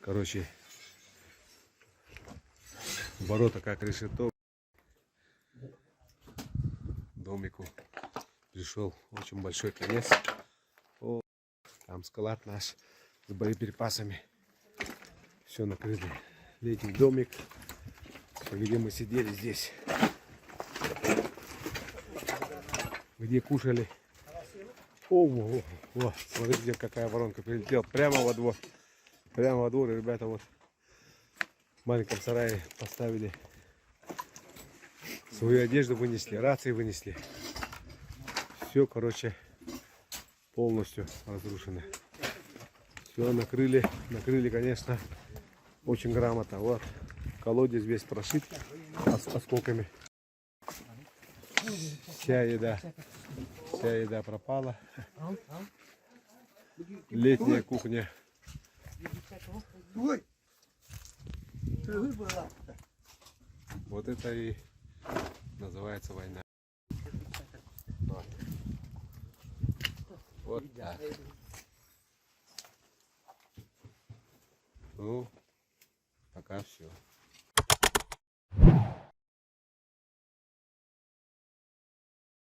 Короче, ворота как решето. Домику пришел очень большой конец. О, там склад наш с боеприпасами. Все накрыто. Летний домик, где мы сидели здесь, где кушали. О, смотрите, какая воронка прилетела прямо во двор. Прямо во двор, ребята, вот в маленьком сарае поставили. Свою одежду вынесли, рации вынесли. Все, короче, полностью разрушено. Все накрыли, конечно, очень грамотно. Вот, колодец весь прошит осколками. Вся еда пропала. Летняя кухня. Вот это и называется война. Вот так. Ну, пока все.